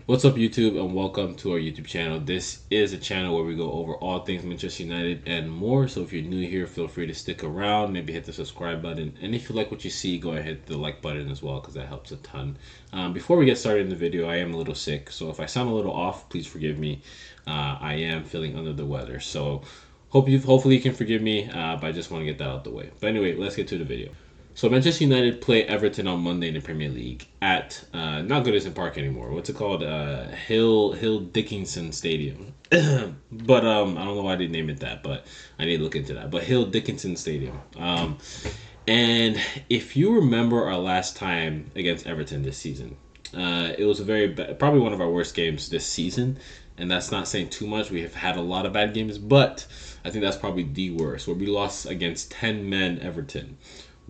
What's up, YouTube, and welcome to our YouTube channel. This is a channel where we go over all things Manchester United and more. So if you're new here, feel free to stick around, maybe hit the subscribe button. And if you like what you see, go ahead and hit the like button as well, because that helps a ton. Before we get started in the video, I am a little sick. So if I sound a little off, please forgive me. I am feeling under the weather. So hopefully you can forgive me, but I just want to get that out the way. But anyway, let's get to the video. So Manchester United play Everton on Monday in the Premier League at not Goodison Park anymore. What's it called? Hill Dickinson Stadium. But I don't know why they named it that, but I need to look into that. But Hill Dickinson Stadium. And if you remember our last time against Everton this season, it was a probably one of our worst games this season. And that's not saying too much. We have had a lot of bad games, but I think that's probably the worst, where we lost against 10 men Everton.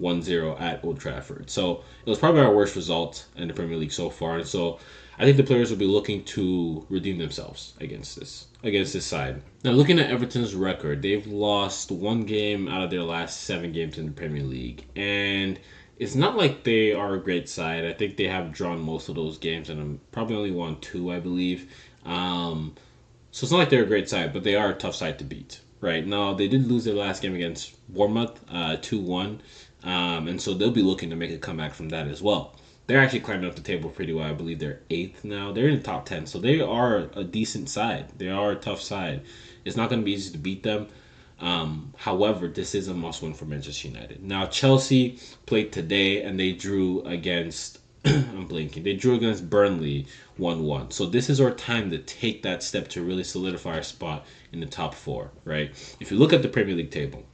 1-0 at Old Trafford. So it was probably our worst result in the Premier League so far. And so I think the players will be looking to redeem themselves against this side. Now, looking at Everton's record, they've lost one game out of their last 7 games in the Premier League. And it's not like they are a great side. I think they have drawn most of those games and probably only won 2, I believe. So it's not like they're a great side, but they are a tough side to beat. Right now, they did lose their last game against Bournemouth, 2-1. And so they'll be looking to make a comeback from that as well. They're actually climbing up the table pretty well. I believe they're 8th now. They're in the top 10, so they are a decent side. They are a tough side. It's not going to be easy to beat them. However, this is a must-win for Manchester United. Now, Chelsea played today, and they drew against I'm blinking. They drew against Burnley 1-1. So this is our time to take that step to really solidify our spot in the top 4, right? If you look at the Premier League table,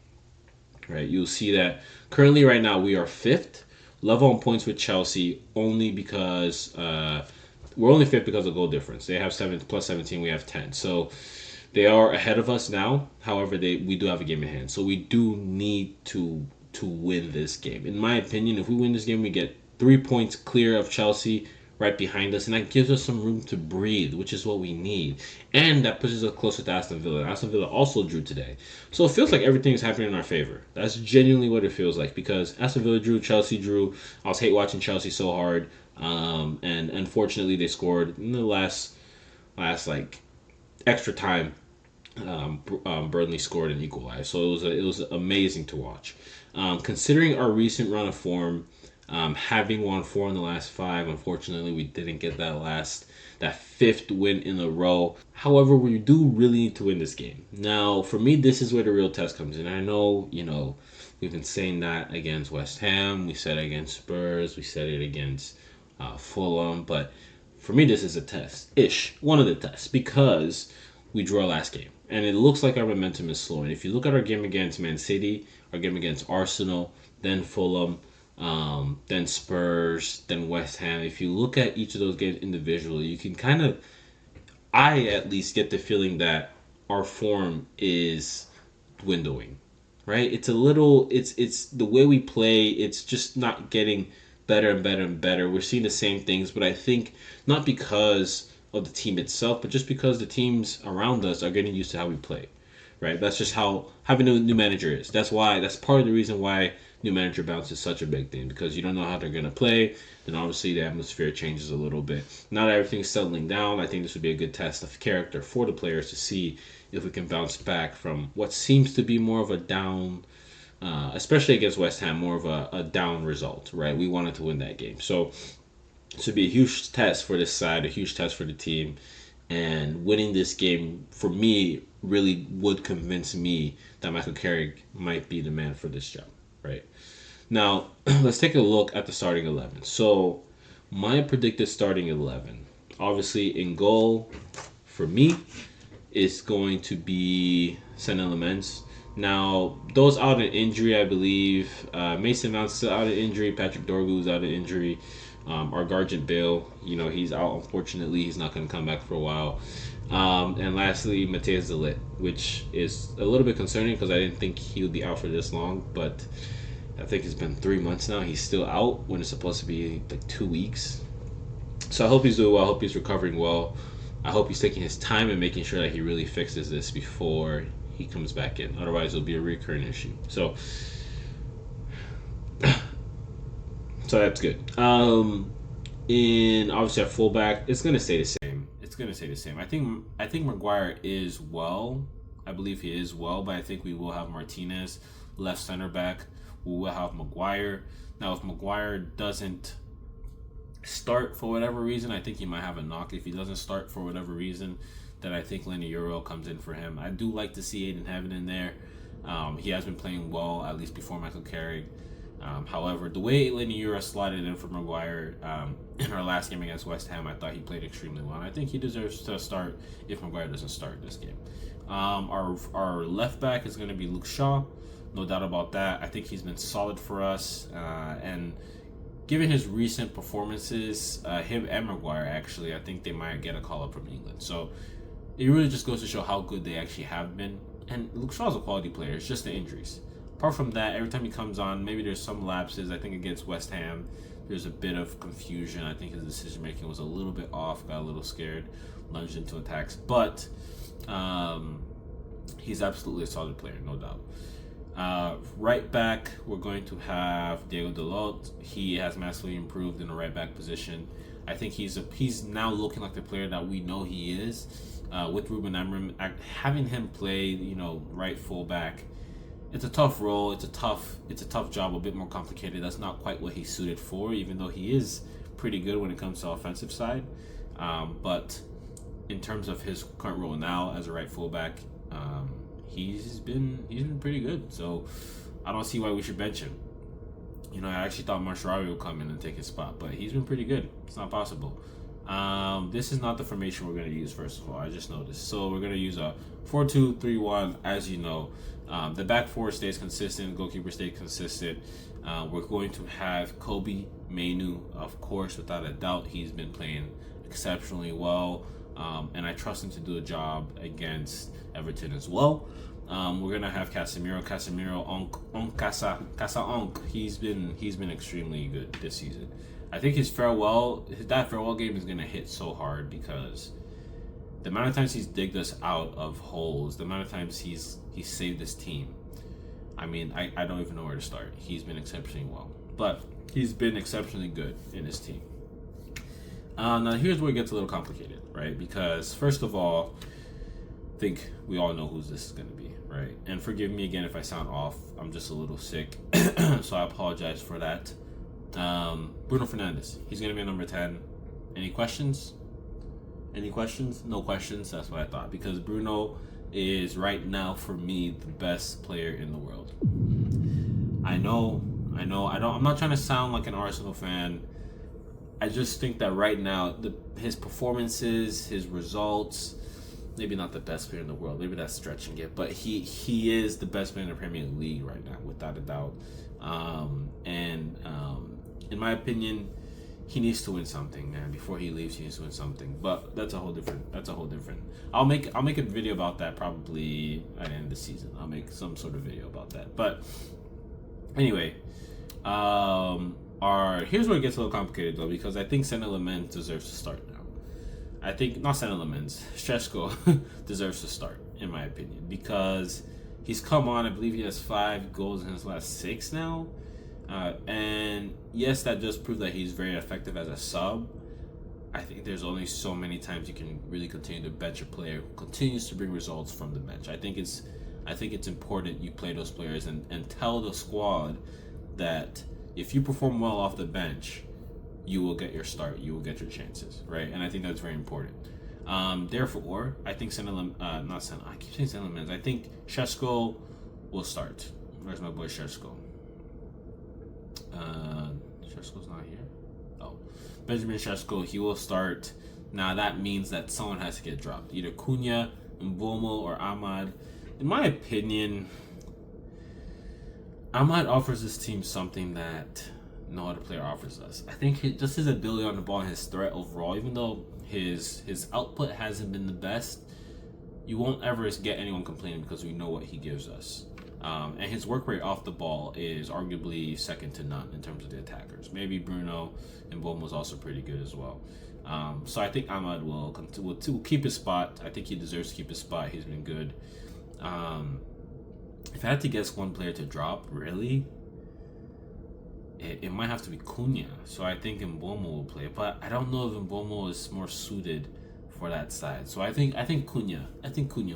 right, you'll see that currently right now we are 5th, level on points with Chelsea only because we're only 5th because of goal difference. They have 7 plus 17, we have 10. So they are ahead of us now. However, we do have a game in hand. So we do need to win this game. In my opinion, if we win this game, we get 3 points clear of Chelsea right behind us, and that gives us some room to breathe, which is what we need. And that pushes us closer to Aston Villa. Aston Villa also drew today. So it feels like everything is happening in our favor. That's genuinely what it feels like, because Aston Villa drew, Chelsea drew. I was hate watching Chelsea so hard. And unfortunately, they scored in the last like extra time. Burnley scored and equalized. So it was amazing to watch. Considering our recent run of form, having won 4 in the last 5, unfortunately, we didn't get that 5th win in a row. However, we do really need to win this game. Now, for me, this is where the real test comes in. I know, we've been saying that against West Ham. We said it against Spurs. We said it against Fulham. But for me, this is a test-ish. One of the tests, because we drew our last game. And it looks like our momentum is slowing. If you look at our game against Man City, our game against Arsenal, then Fulham, then Spurs, then West Ham. If you look at each of those games individually, you can I at least get the feeling that our form is dwindling, right? It's the way we play. It's just not getting better and better and better. We're seeing the same things, but I think not because of the team itself, but just because the teams around us are getting used to how we play, right? That's just how having a new manager is. That's part of the reason why new manager bounce is such a big thing, because you don't know how they're going to play. Then obviously the atmosphere changes a little bit. Now that everything's settling down, I think this would be a good test of character for the players to see if we can bounce back from what seems to be more of a down, especially against West Ham, more of a down result, right? We wanted to win that game. So this would be a huge test for this side, a huge test for the team. And winning this game, for me, really would convince me that Michael Carrick might be the man for this job. Right. Now, let's take a look at the starting 11. So, my predicted starting 11, obviously in goal, for me, is going to be Sen Elements. Now, those out in injury, I believe, Mason Mount's still out of injury, Patrick Dorgu's out of injury, our Gargant Bale, he's out, unfortunately. He's not going to come back for a while. And lastly, Mateus Delit, which is a little bit concerning because I didn't think he would be out for this long, but I think it's been 3 months now. He's still out when it's supposed to be like 2 weeks. So I hope he's doing well. I hope he's recovering well. I hope he's taking his time and making sure that he really fixes this before he comes back in. Otherwise, it'll be a recurring issue. So that's good. In obviously at fullback, it's gonna stay the same. It's gonna stay the same. I think Maguire is well. I believe he is well, but I think we will have Martinez left center back. We will have Maguire. Now, if Maguire doesn't start for whatever reason, I think he might have a knock. If he doesn't start for whatever reason, then I think Lenny Euro comes in for him. I do like to see Aiden Heaven in there. He has been playing well, at least before Michael Carrick. However, the way Lenny Euro slotted in for Maguire in our last game against West Ham, I thought he played extremely well. And I think he deserves to start if Maguire doesn't start this game. Our left back is going to be Luke Shaw. No doubt about that. I think he's been solid for us. And given his recent performances, him and Maguire, actually, I think they might get a call-up from England. So it really just goes to show how good they actually have been. And Luke Shaw's a quality player. It's just the injuries. Apart from that, every time he comes on, maybe there's some lapses. I think against West Ham, there's a bit of confusion. I think his decision-making was a little bit off, got a little scared, lunged into attacks. But he's absolutely a solid player, no doubt. Right back, we're going to have Diego Dalot. He has massively improved in the right back position. I think he's now looking like the player that we know he is. With Ruben Amorim, having him play, right full back, it's a tough role. It's a tough job. A bit more complicated. That's not quite what he's suited for, even though he is pretty good when it comes to offensive side. But in terms of his current role now as a right fullback, he's been pretty good. So I don't see why we should bench him. I actually thought Mascherano would come in and take his spot, but he's been pretty good. It's not possible. This is not the formation we're going to use, first of all. I just noticed. So we're going to use a 4-2-3-1, as you know. The back four stays consistent. Goalkeeper stays consistent. We're going to have Kobe Mainu, of course, without a doubt. He's been playing exceptionally well, and I trust him to do a job against Everton as well. We're gonna have Casemiro Casa. He's been extremely good this season. I think that farewell game is gonna hit so hard because the amount of times he's digged us out of holes, the amount of times he's saved this team. I mean, I don't even know where to start. He's been exceptionally well, but he's been exceptionally good in his team. Now here's where it gets a little complicated, right? Because first of all, I think we all know who this is going to be, right? And forgive me again if I sound off. I'm just a little sick, so I apologize for that. Bruno Fernandes. He's going to be number 10. Any questions? Any questions? No questions. That's what I thought. Because Bruno is right now, for me, the best player in the world. I know. I'm not trying to sound like an Arsenal fan. I just think that right now, his performances, his results, maybe not the best player in the world. Maybe that's stretching it, but he is the best player in the Premier League right now, without a doubt. In my opinion, he needs to win something, man. Before he leaves, he needs to win something. But that's a whole different. I'll make a video about that probably at the end of the season. I'll make some sort of video about that. But anyway, here's where it gets a little complicated though, because I think Senna Lamens deserves to start now. I think not Senna Lamens, Šeško deserves to start, in my opinion, because he's come on. I believe he has 5 goals in his last 6 now. And yes, that does prove that he's very effective as a sub. I think there's only so many times you can really continue to bench a player who continues to bring results from the bench. I think it's important you play those players and tell the squad that if you perform well off the bench, you will get your start, you will get your chances, right? And I think that's very important. Therefore, I think I keep saying Senna Lamens. I think Šeško will start. Where's my boy Šeško? Šeško's not here. Oh, Benjamin Šeško, he will start. Now that means that someone has to get dropped, either Cunha, Mbomo, or Ahmad. In my opinion, Ahmad offers this team something that no other player offers us. I think just his ability on the ball and his threat overall, even though his output hasn't been the best, you won't ever get anyone complaining because we know what he gives us. And his work rate off the ball is arguably second to none in terms of the attackers. Maybe Bruno and Bomo was also pretty good as well. So I think Ahmad will keep his spot. I think he deserves to keep his spot. He's been good. If I had to guess one player to drop, really, it might have to be Cunha. So I think Mbomo will play, but I don't know if Mbomo is more suited for that side. So I think Cunha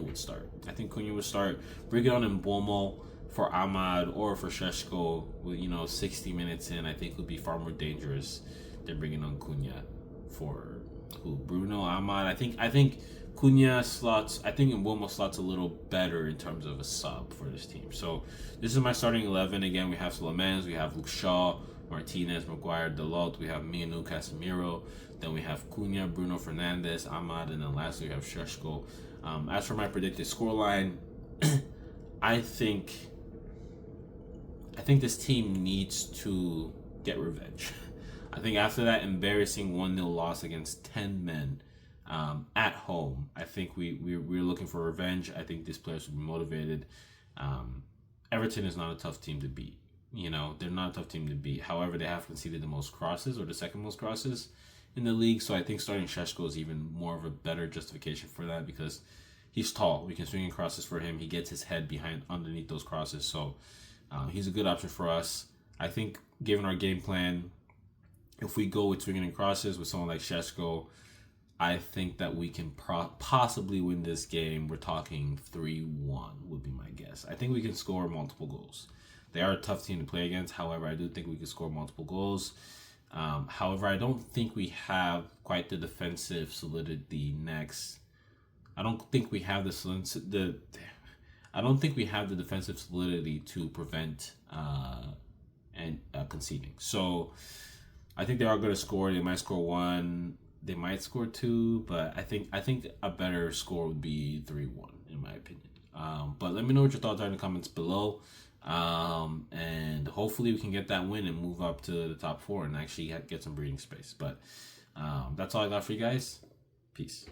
would start. I think Cunha would start. Bring it on Mbomo for Ahmad or for Sheshko with 60 minutes in. I think would be far more dangerous than bringing on Cunha for who Bruno Ahmad. I think Cunha slots. I think Mbomo slots a little better in terms of a sub for this team. So this is my starting 11. Again, we have Lemans, we have Luke Shaw, Martinez, Maguire, Dalot. We have Minu, Casemiro. Then we have Cunha, Bruno Fernandes, Ahmad, and then lastly we have Sheshko. As for my predicted scoreline, I think this team needs to get revenge. I think after that embarrassing 1-0 loss against 10 men at home, I think we're looking for revenge. I think these players will be motivated. Everton is not a tough team to beat. They're not a tough team to beat. However, they have conceded the most crosses or the second most crosses in the league. So I think starting Sheshko is even more of a better justification for that because he's tall. We can swing in crosses for him. He gets his head behind underneath those crosses. So he's a good option for us. I think given our game plan, if we go with swinging in crosses with someone like Sheshko, I think that we can possibly win this game. We're talking 3-1 would be my guess. I think we can score multiple goals. They are a tough team to play against. However, I do think we can score multiple goals. However, I don't think we have quite the defensive solidity next. I don't think we have I don't think we have the defensive solidity to prevent conceding. So I think they are going to score. They might score 1. They might score 2, but I think a better score would be 3-1 in my opinion. But let me know what your thoughts are in the comments below. And hopefully we can get that win and move up to the top 4 and actually get some breathing space. But that's all I got for you guys. Peace.